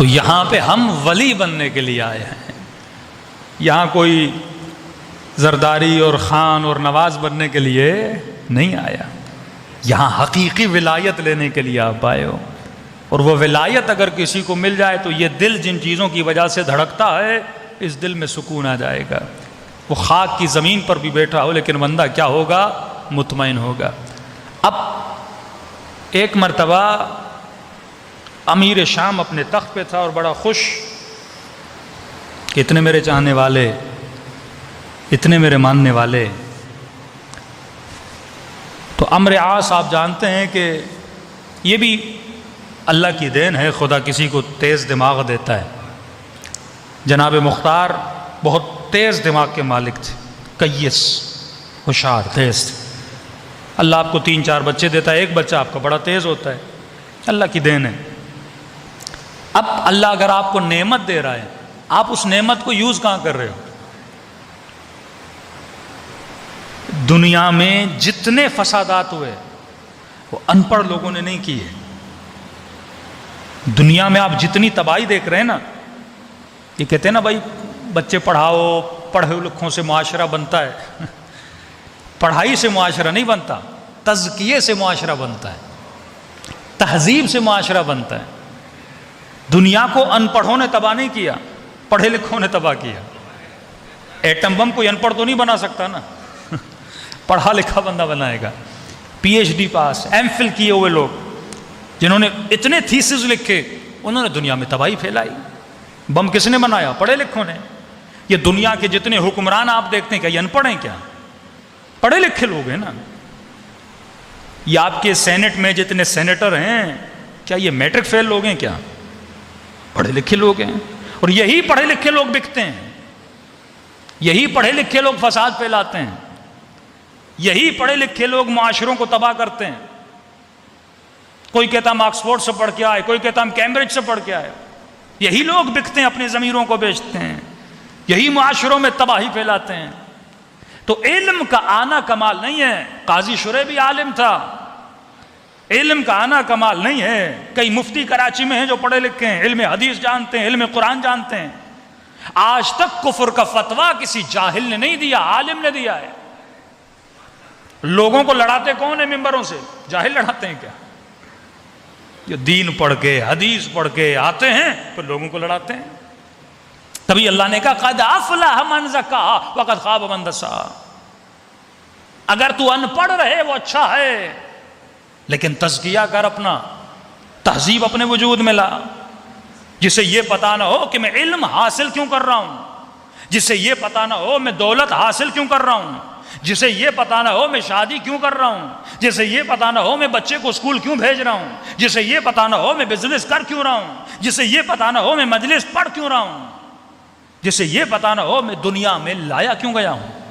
تو یہاں پہ ہم ولی بننے کے لیے آئے ہیں، یہاں کوئی زرداری اور خان اور نواز بننے کے لیے نہیں آیا، یہاں حقیقی ولایت لینے کے لیے آپ آئے ہو۔ اور وہ ولایت اگر کسی کو مل جائے تو یہ دل جن چیزوں کی وجہ سے دھڑکتا ہے، اس دل میں سکون آ جائے گا۔ وہ خاک کی زمین پر بھی بیٹھا ہو لیکن بندہ کیا ہوگا؟ مطمئن ہوگا۔ اب ایک مرتبہ امیر شام اپنے تخت پہ تھا اور بڑا خوش کہ اتنے میرے چاہنے والے، اتنے میرے ماننے والے۔ تو عمرو عاص آپ جانتے ہیں کہ یہ بھی اللہ کی دین ہے، خدا کسی کو تیز دماغ دیتا ہے۔ جناب مختار بہت تیز دماغ کے مالک تھے، کیس، ہوشیار، تیز تھے۔ اللہ آپ کو 3-4 بچے دیتا ہے، ایک بچہ آپ کا بڑا تیز ہوتا ہے، اللہ کی دین ہے۔ اب اللہ اگر آپ کو نعمت دے رہا ہے، آپ اس نعمت کو یوز کہاں کر رہے ہو؟ دنیا میں جتنے فسادات ہوئے وہ ان پڑھ لوگوں نے نہیں کیے۔ دنیا میں آپ جتنی تباہی دیکھ رہے ہیں نا، یہ کہتے ہیں نا بھائی بچے پڑھاؤ، پڑھے لکھوں سے معاشرہ بنتا ہے۔ پڑھائی سے معاشرہ نہیں بنتا، تزکیے سے معاشرہ بنتا ہے، تہذیب سے معاشرہ بنتا ہے۔ دنیا کو ان پڑھوں نے تباہ نہیں کیا، پڑھے لکھوں نے تباہ کیا۔ ایٹم بم کوئی ان پڑھ تو نہیں بنا سکتا نا، پڑھا لکھا بندہ بنائے گا۔ پی ایچ ڈی پاس، ایم فل کیے ہوئے لوگ جنہوں نے اتنے تھیسز لکھے، انہوں نے دنیا میں تباہی پھیلائی۔ بم کس نے بنایا؟ پڑھے لکھوں نے۔ یہ دنیا کے جتنے حکمران آپ دیکھتے ہیں، کیا یہ ان پڑھ ہیں؟ کیا پڑھے لکھے لوگ ہیں نا۔ یہ آپ کے سینٹ میں جتنے سینیٹر ہیں، کیا یہ میٹرک فیل لوگ ہیں؟ کیا پڑھے لکھے لوگ ہیں؟ اور یہی پڑھے لکھے لوگ بکتے ہیں، یہی پڑھے لکھے لوگ فساد پھیلاتے ہیں، یہی پڑھے لکھے لوگ معاشروں کو تباہ کرتے ہیں۔ کوئی کہتا ہم آکسفورڈ سے پڑھ کے آئے، کوئی کہتا ہم کیمبرج سے پڑھ کے آئے۔ یہی لوگ بکتے ہیں، اپنی ضمیروں کو بیچتے ہیں، یہی معاشروں میں تباہی پھیلاتے ہیں۔ تو علم کا آنا کمال نہیں ہے۔ قاضی شریح بھی عالم تھا، علم کا آنا کمال نہیں ہے۔ کئی مفتی کراچی میں ہیں جو پڑھے لکھے ہیں، علم حدیث جانتے ہیں، علم قرآن جانتے ہیں۔ آج تک کفر کا فتویٰ کسی جاہل نے نہیں دیا، عالم نے دیا ہے۔ لوگوں کو لڑاتے کون ہیں ممبروں سے؟ جاہل لڑاتے ہیں کیا؟ جو دین پڑھ کے، حدیث پڑھ کے آتے ہیں پھر لوگوں کو لڑاتے ہیں۔ تبھی اللہ نے کہا قد افلح من زکاہا وقد خاب من دساہا۔ اگر تو ان پڑھ رہے وہ اچھا ہے، لیکن تزکیہ کر، اپنا تہذیب اپنے وجود میں لا، جسے یہ پتا نہ ہو کہ میں علم حاصل کیوں کر رہا ہوں، جسے یہ پتا نہ ہو میں دولت حاصل کیوں کر رہا ہوں، جسے یہ پتا نہ ہو میں شادی کیوں کر رہا ہوں، جسے یہ پتا نہ ہو میں بچے کو اسکول کیوں بھیج رہا ہوں، جسے یہ پتا نہ ہو میں بزنس کر کیوں رہا ہوں، جسے یہ پتا نہ ہو میں مجلس پڑھ کیوں رہا ہوں، جسے یہ پتا نہ ہو میں دنیا میں لایا کیوں گیا ہوں۔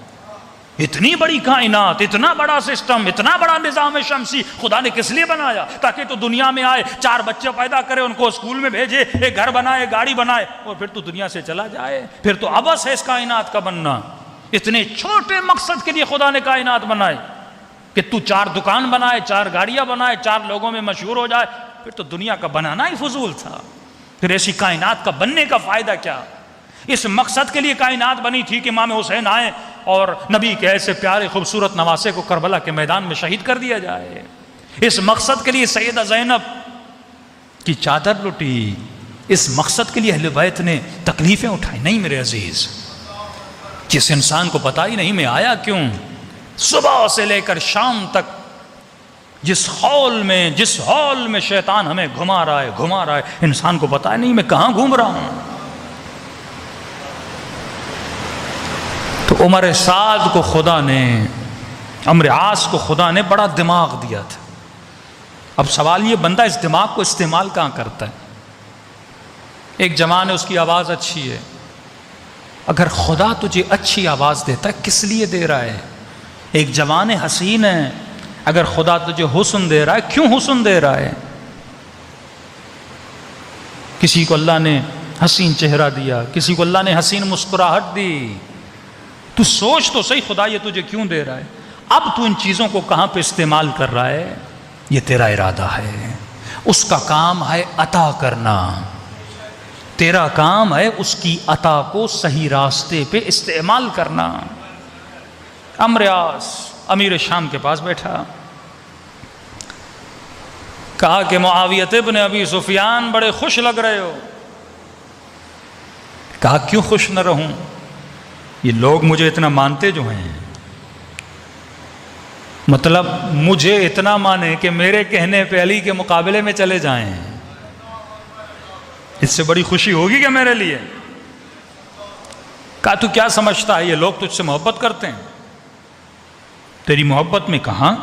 اتنی بڑی کائنات، اتنا بڑا سسٹم، اتنا بڑا نظام شمسی خدا نے کس لیے بنایا؟ تاکہ تو دنیا میں آئے، 4 بچے پیدا کرے، ان کو اسکول میں بھیجے، ایک گھر بنائے، گاڑی بنائے، اور پھر تو دنیا سے چلا جائے۔ پھر تو عبث ہے اس کائنات کا بننا۔ اتنے چھوٹے مقصد کے لیے خدا نے کائنات بنائے کہ تو 4 دکان بنائے، 4 گاڑیاں بنائے، 4 لوگوں میں مشہور ہو جائے، پھر تو دنیا کا بنانا ہی فضول تھا۔ پھر ایسی کائنات کا بننے کا فائدہ کیا؟ اس مقصد کے لیے کائنات بنی تھی کہ امام حسین آئے اور نبی کے ایسے پیارے خوبصورت نواسے کو کربلا کے میدان میں شہید کر دیا جائے۔ اس مقصد کے لیے سیدہ زینب کی چادر لٹی، اس مقصد کے لیے اہل بیت نے تکلیفیں اٹھائی۔ نہیں میرے عزیز، جس انسان کو پتا ہی نہیں میں آیا کیوں، صبح سے لے کر شام تک جس ہال میں شیطان ہمیں گھما رہا ہے، انسان کو پتا ہی نہیں میں کہاں گھوم رہا ہوں۔ تو عمر سعد کو خدا نے، عمرو عاص کو خدا نے بڑا دماغ دیا تھا۔ اب سوال یہ، بندہ اس دماغ کو استعمال کہاں کرتا ہے؟ ایک جوان ہے، اس کی آواز اچھی ہے۔ اگر خدا تجھے اچھی آواز دیتا ہے کس لیے دے رہا ہے؟ ایک جوان حسین ہے، اگر خدا تجھے حسن دے رہا ہے کیوں حسن دے رہا ہے؟ کسی کو اللہ نے حسین چہرہ دیا، کسی کو اللہ نے حسین مسکراہٹ دی، تو سوچ تو صحیح خدا یہ تجھے کیوں دے رہا ہے؟ اب تو ان چیزوں کو کہاں پہ استعمال کر رہا ہے؟ یہ تیرا ارادہ ہے، اس کا کام ہے عطا کرنا۔ تیرا کام ہے اس کی عطا کو صحیح راستے پہ استعمال کرنا۔ عمرو عاص امیر شام کے پاس بیٹھا، کہا کہ معاویہ ابن ابی سفیان بڑے خوش لگ رہے ہو۔ کہا کیوں خوش نہ رہوں، یہ لوگ مجھے اتنا مانتے جو ہیں، مطلب مجھے اتنا مانے کہ میرے کہنے پہ علی کے مقابلے میں چلے جائیں، اس سے بڑی خوشی ہوگی کیا میرے لیے؟ کہا تو کیا سمجھتا ہے یہ لوگ تجھ سے محبت کرتے ہیں؟ تیری محبت میں کہاں؟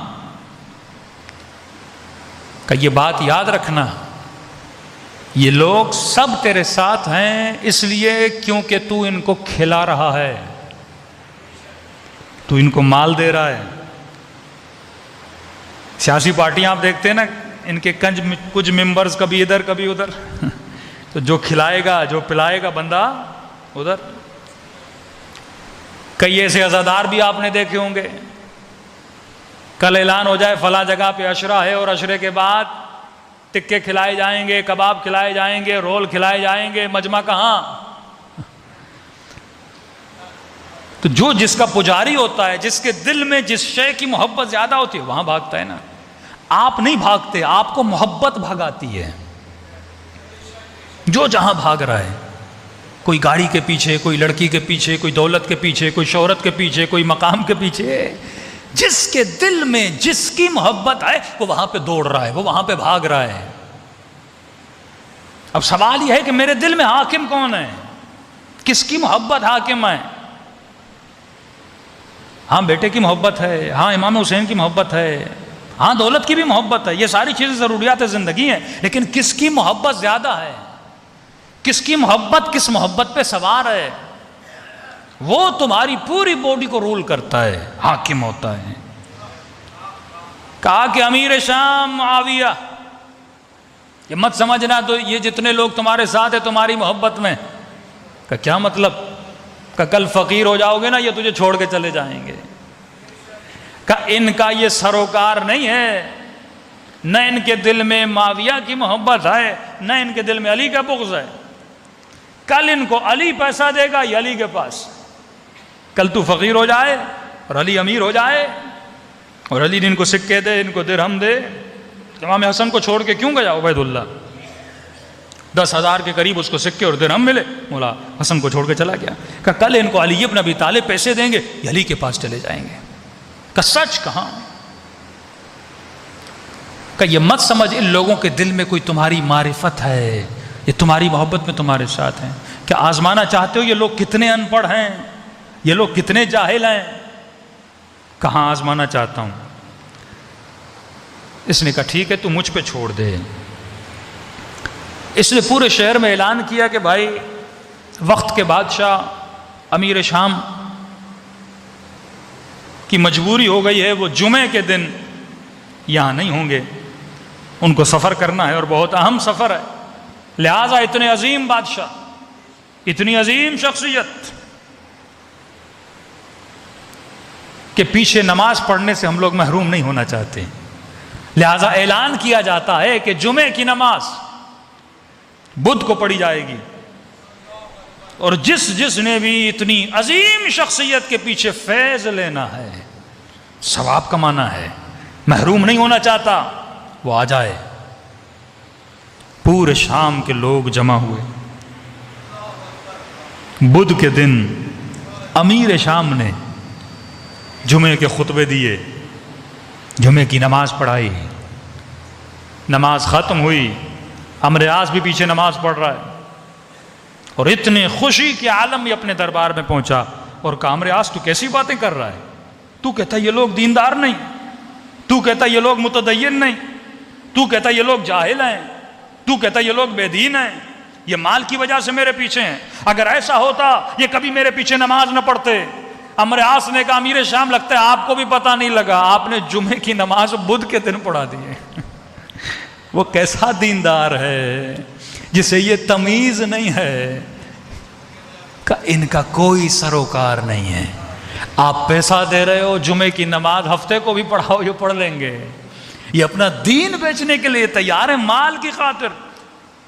کہ یہ بات یاد رکھنا، یہ لوگ سب تیرے ساتھ ہیں اس لیے کیونکہ تو ان کو کھلا رہا ہے، تو ان کو مال دے رہا ہے۔ سیاسی پارٹیاں آپ دیکھتے ہیں نا، ان کے کچھ ممبرز کبھی ادھر کبھی ادھر، تو جو کھلائے گا جو پلائے گا بندہ ادھر۔ کئی ایسے عزادار بھی آپ نے دیکھے ہوں گے، کل اعلان ہو جائے فلاں جگہ پہ عشرہ ہے، اور عشرے کے بعد ٹکے کھلائے جائیں گے، کباب کھلائے جائیں گے، رول کھلائے جائیں گے، مجمع کہاں؟ تو جو جس کا پجاری ہوتا ہے، جس کے دل میں جس شے کی محبت زیادہ ہوتی ہے وہاں بھاگتا ہے نا۔ آپ نہیں بھاگتے، آپ کو محبت بھگاتی ہے۔ جو جہاں بھاگ رہا ہے، کوئی گاڑی کے پیچھے، کوئی لڑکی کے پیچھے، کوئی دولت کے پیچھے، کوئی شہرت کے پیچھے، کوئی مقام کے پیچھے، جس کے دل میں جس کی محبت ہے وہ وہاں پہ دوڑ رہا ہے، وہ وہاں پہ بھاگ رہا ہے۔ اب سوال یہ ہے کہ میرے دل میں حاکم کون ہے، کس کی محبت حاکم ہے؟ ہاں بیٹے کی محبت ہے، ہاں امام حسین کی محبت ہے، ہاں دولت کی بھی محبت ہے، یہ ساری چیزیں ضروریات زندگی ہیں، لیکن کس کی محبت زیادہ ہے؟ کس کی محبت کس محبت پہ سوار ہے؟ وہ تمہاری پوری باڈی کو رول کرتا ہے، حاکم ہوتا ہے۔ کہا کہ امیر شام معاویہ، یہ مت سمجھنا تو یہ جتنے لوگ تمہارے ساتھ ہیں تمہاری محبت میں، کہ کیا مطلب؟ کہ کل فقیر ہو جاؤ گے نا یہ تجھے چھوڑ کے چلے جائیں گے۔ کہ ان کا یہ سروکار نہیں ہے، نہ ان کے دل میں معاویہ کی محبت ہے، نہ ان کے دل میں علی کا بغض ہے۔ کل ان کو علی پیسہ دے گا یہ علی کے پاس، کل تو فقیر ہو جائے اور علی امیر ہو جائے، اور علی نے ان کو سکے دے، ان کو درہم دے۔ امام حسن کو چھوڑ کے کیوں گیا عبید اللہ؟ 10,000 کے قریب اس کو سکے اور درہم ملے، مولا حسن کو چھوڑ کے چلا گیا۔ کہ کل ان کو علی ابن ابی طالب پیسے دیں گے یہ علی کے پاس چلے جائیں گے۔ کہ سچ کہاں؟ کہ یہ مت سمجھ ان لوگوں کے دل میں کوئی تمہاری معرفت ہے، یہ تمہاری محبت میں تمہارے ساتھ ہیں۔ کیا آزمانا چاہتے ہو یہ لوگ کتنے ان پڑھ ہیں، یہ لوگ کتنے جاہل ہیں؟ کہاں آزمانا چاہتا ہوں۔ اس نے کہا ٹھیک ہے تو مجھ پہ چھوڑ دے۔ اس نے پورے شہر میں اعلان کیا کہ بھائی وقت کے بادشاہ امیر شام کی مجبوری ہو گئی ہے، وہ جمعے کے دن یہاں نہیں ہوں گے، ان کو سفر کرنا ہے اور بہت اہم سفر ہے، لہٰذا اتنے عظیم بادشاہ، اتنی عظیم شخصیت کے پیچھے نماز پڑھنے سے ہم لوگ محروم نہیں ہونا چاہتے، لہٰذا اعلان کیا جاتا ہے کہ جمعے کی نماز بدھ کو پڑھی جائے گی، اور جس نے بھی اتنی عظیم شخصیت کے پیچھے فیض لینا ہے، ثواب کمانا ہے، محروم نہیں ہونا چاہتا، وہ آ جائے۔ پورے شام کے لوگ جمع ہوئے۔ بدھ کے دن امیر شام نے جمعے کے خطبے دیے، جمعے کی نماز پڑھائی، نماز ختم ہوئی، عمرو عاص بھی پیچھے نماز پڑھ رہا ہے، اور اتنے خوشی کے عالم میں اپنے دربار میں پہنچا اور کہا عمرو عاص تو کیسی باتیں کر رہا ہے؟ تو کہتا یہ لوگ دیندار نہیں، تو کہتا یہ لوگ متدین نہیں، تو کہتا یہ لوگ جاہل ہیں، تو کہتا یہ لوگ بے دین ہیں، یہ مال کی وجہ سے میرے پیچھے ہیں، اگر ایسا ہوتا یہ کبھی میرے پیچھے نماز نہ پڑھتے۔ عمرو عاص نے کہا امیر شام لگتا ہے آپ کو بھی پتہ نہیں لگا، آپ نے جمعے کی نماز بدھ کے دن پڑھا دی ہے۔ وہ کیسا دیندار ہے جسے یہ تمیز نہیں ہے کہ ان کا کوئی سروکار نہیں ہے۔ آپ پیسہ دے رہے ہو، جمعے کی نماز ہفتے کو بھی پڑھاؤ یہ پڑھ لیں گے، یہ اپنا دین بیچنے کے لیے تیار ہے مال کی خاطر۔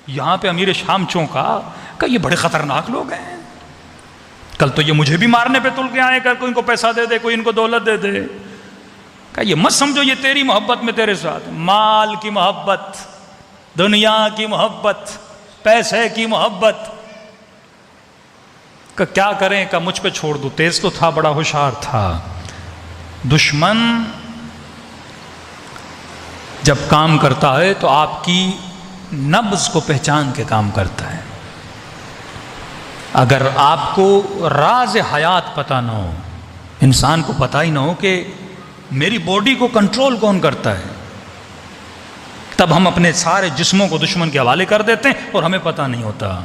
یہاں پہ امیر شام چونکا کہ یہ بڑے خطرناک لوگ ہیں، کل تو یہ مجھے بھی مارنے پہ تل کے آئے کر کوئی ان کو پیسہ دے دے، کوئی ان کو دولت دے دے. کہ یہ مت سمجھو یہ تیری محبت میں تیرے ساتھ، مال کی محبت، دنیا کی محبت، پیسے کی محبت. کہ کیا کریں، کہ مجھ پہ چھوڑ دو. تیز تو تھا، بڑا ہوشیار تھا. دشمن جب کام کرتا ہے تو آپ کی نبض کو پہچان کے کام کرتا ہے. اگر آپ کو راز حیات پتہ نہ ہو، انسان کو پتہ ہی نہ ہو کہ میری باڈی کو کنٹرول کون کرتا ہے، تب ہم اپنے سارے جسموں کو دشمن کے حوالے کر دیتے ہیں اور ہمیں پتہ نہیں ہوتا.